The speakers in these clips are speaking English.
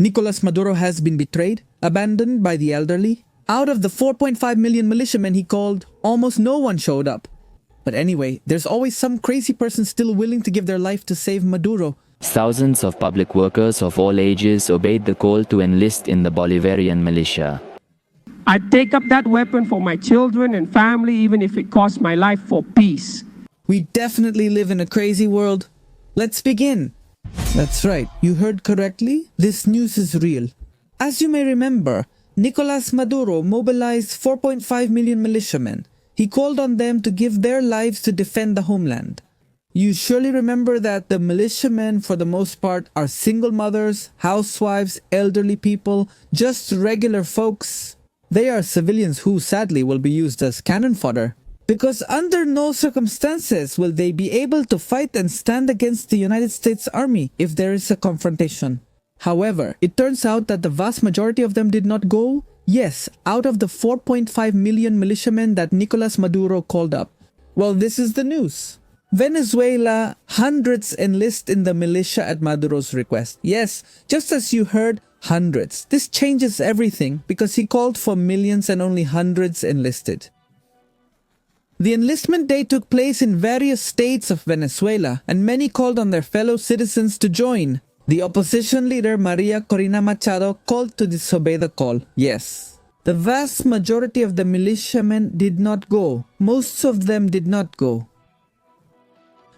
Nicolas Maduro has been betrayed, abandoned by the elderly. Out of the 4.5 million militiamen he called, almost no one showed up. But anyway, there's always some crazy person still willing to give their life to save Maduro. Thousands of public workers of all ages obeyed the call to enlist in the Bolivarian militia. I'd take up that weapon for my children and family, even if it cost my life for peace. We definitely live in a crazy world. Let's begin. That's right, you heard correctly. This news is real. As you may remember, Nicolas Maduro mobilized 4.5 million militiamen. He called on them to give their lives to defend the homeland. You surely remember that the militiamen, for the most part, are single mothers, housewives, elderly people, just regular folks. They are civilians who sadly will be used as cannon fodder. Because under no circumstances will they be able to fight and stand against the United States Army if there is a confrontation. However, it turns out that the vast majority of them did not go. Yes, out of the 4.5 million militiamen that Nicolas Maduro called up. Well, this is the news. Venezuela, hundreds enlist in the militia at Maduro's request. Yes, just as you heard, hundreds. This changes everything because he called for millions and only hundreds enlisted. The enlistment day took place in various states of Venezuela and many called on their fellow citizens to join. The opposition leader Maria Corina Machado called to disobey the call. Yes. The vast majority of the militiamen did not go. Most of them did not go.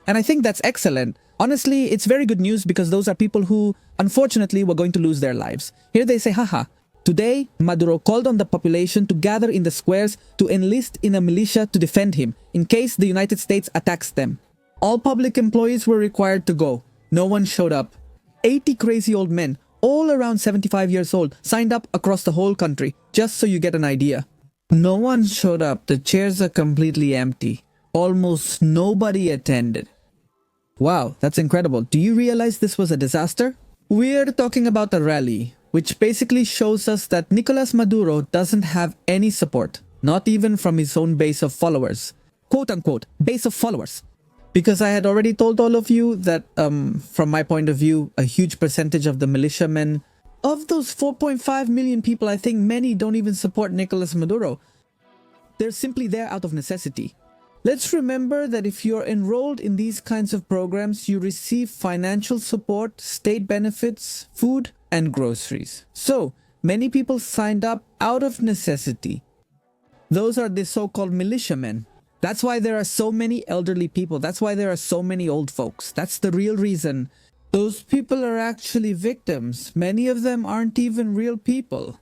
And I think that's excellent. Honestly, it's very good news because those are people who, unfortunately, were going to lose their lives. Here they say, haha. Today, Maduro called on the population to gather in the squares to enlist in a militia to defend him in case the United States attacks them. All public employees were required to go. No one showed up. 80 crazy old men, all around 75 years old, signed up across the whole country, just so you get an idea. No one showed up. The chairs are completely empty. Almost nobody attended. Wow, that's incredible. Do you realize this was a disaster? We're talking about a rally, which basically shows us that Nicolas Maduro doesn't have any support, not even from his own base of followers. Quote unquote, base of followers. Because I had already told all of you that, from my point of view, a huge percentage of the militiamen, of those 4.5 million people, I think many don't even support Nicolas Maduro. They're simply there out of necessity. Let's remember that if you're enrolled in these kinds of programs, you receive financial support, state benefits, food, and groceries. So, many people signed up out of necessity. Those are the so-called militiamen. That's why there are so many elderly people. That's why there are so many old folks. That's the real reason. Those people are actually victims. Many of them aren't even real people.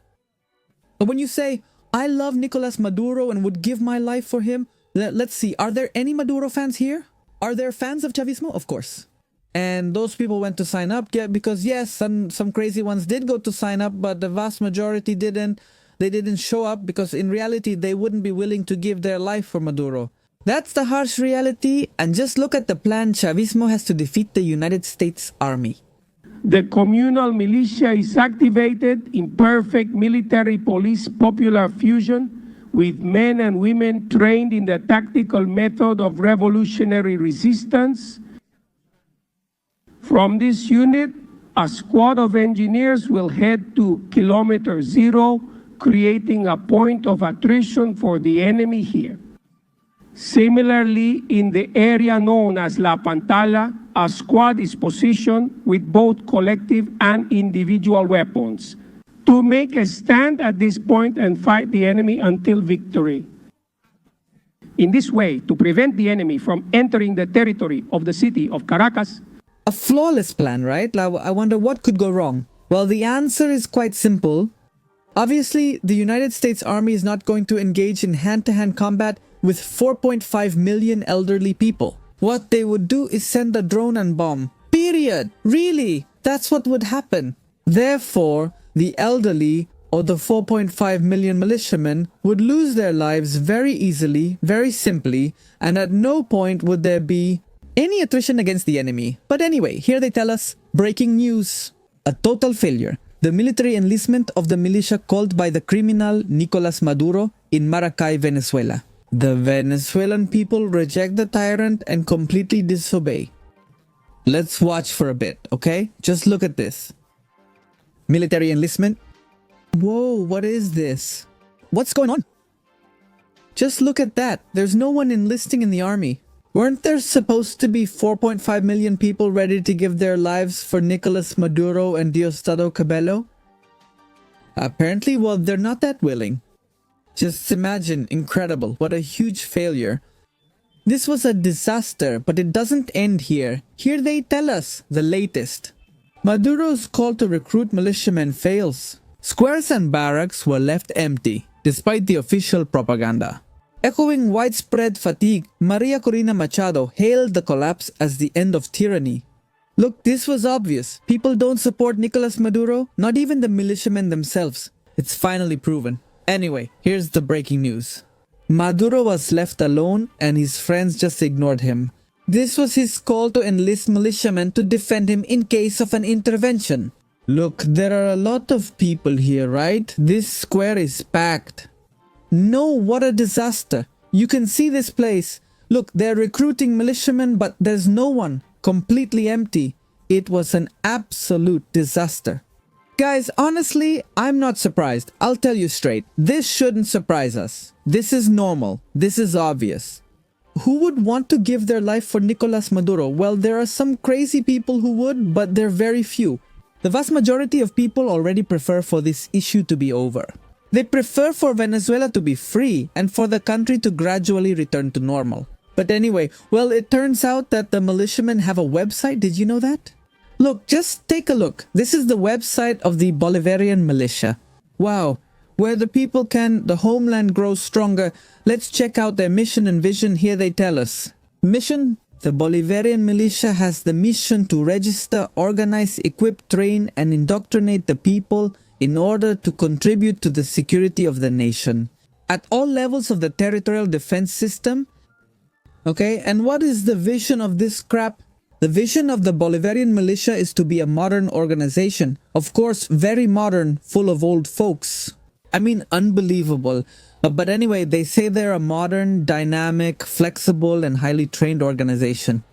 But when you say, I love Nicolas Maduro and would give my life for him, let's see, are there any Maduro fans here? Are there fans of Chavismo? Of course. And those people went to sign up, yeah, because yes, some crazy ones did go to sign up, but the vast majority didn't. They didn't show up because in reality, they wouldn't be willing to give their life for Maduro. That's the harsh reality, and just look at the plan Chavismo has to defeat the United States Army. The communal militia is activated in perfect military-police popular fusion with men and women trained in the tactical method of revolutionary resistance. From this unit, a squad of engineers will head to kilometer 0, creating a point of attrition for the enemy here. Similarly, in the area known as La Pantala, a squad is positioned with both collective and individual weapons to make a stand at this point and fight the enemy until victory. In this way, to prevent the enemy from entering the territory of the city of Caracas. A flawless plan, right? I wonder what could go wrong. Well, the answer is quite simple. Obviously, the United States Army is not going to engage in hand-to-hand combat with 4.5 million elderly people. What they would do is send a drone and bomb. Period. Really? That's what would happen. Therefore, the elderly, or the 4.5 million militiamen, would lose their lives very easily, very simply, and at no point would there be any attrition against the enemy. But anyway, here they tell us, breaking news, a total failure. The military enlistment of the militia called by the criminal Nicolas Maduro in Maracay, Venezuela. The Venezuelan people reject the tyrant and completely disobey. Let's watch for a bit, okay? Just look at this. Military enlistment? Whoa, what is this? What's going on? Just look at that. There's no one enlisting in the army. Weren't there supposed to be 4.5 million people ready to give their lives for Nicolas Maduro and Diosdado Cabello? Apparently, well, they're not that willing. Just imagine, incredible, what a huge failure. This was a disaster, but it doesn't end here. Here they tell us the latest. Maduro's call to recruit militiamen fails. Squares and barracks were left empty, despite the official propaganda. Echoing widespread fatigue, Maria Corina Machado hailed the collapse as the end of tyranny. Look, this was obvious. People don't support Nicolas Maduro, not even the militiamen themselves. It's finally proven. Anyway, here's the breaking news. Maduro was left alone and his friends just ignored him. This was his call to enlist militiamen to defend him in case of an intervention. Look, there are a lot of people here, right? This square is packed. No, what a disaster. You can see this place. Look, they're recruiting militiamen, but there's no one. Completely empty. It was an absolute disaster. Guys, honestly, I'm not surprised. I'll tell you straight. This shouldn't surprise us. This is normal. This is obvious. Who would want to give their life for Nicolas Maduro? Well, there are some crazy people who would, but they're very few. The vast majority of people already prefer for this issue to be over. They prefer for Venezuela to be free and for the country to gradually return to normal. But anyway, well, it turns out that the militiamen have a website. Did you know that? Look, just take a look. This is the website of the Bolivarian militia. Wow, where the people can, the homeland grows stronger. Let's check out their mission and vision. Here they tell us. Mission: the Bolivarian militia has the mission to register, organize, equip, train, and indoctrinate the people in order to contribute to the security of the nation at all levels of the territorial defense system. Okay, and what is the vision of this crap? The vision of the Bolivarian militia is to be a modern organization. Of course, very modern, full of old folks. I mean, unbelievable. But anyway, they say they're a modern, dynamic, flexible, and highly trained organization.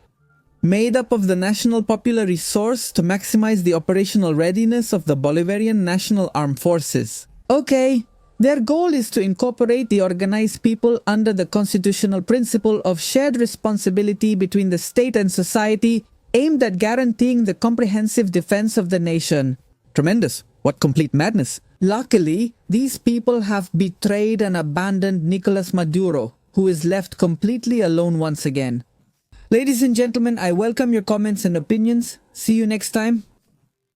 Made up of the National Popular Resource to maximize the operational readiness of the Bolivarian National Armed Forces. Okay, their goal is to incorporate the organized people under the constitutional principle of shared responsibility between the state and society, aimed at guaranteeing the comprehensive defense of the nation. Tremendous. What complete madness. Luckily, these people have betrayed and abandoned Nicolas Maduro, who is left completely alone once again. Ladies and gentlemen, I welcome your comments and opinions. See you next time.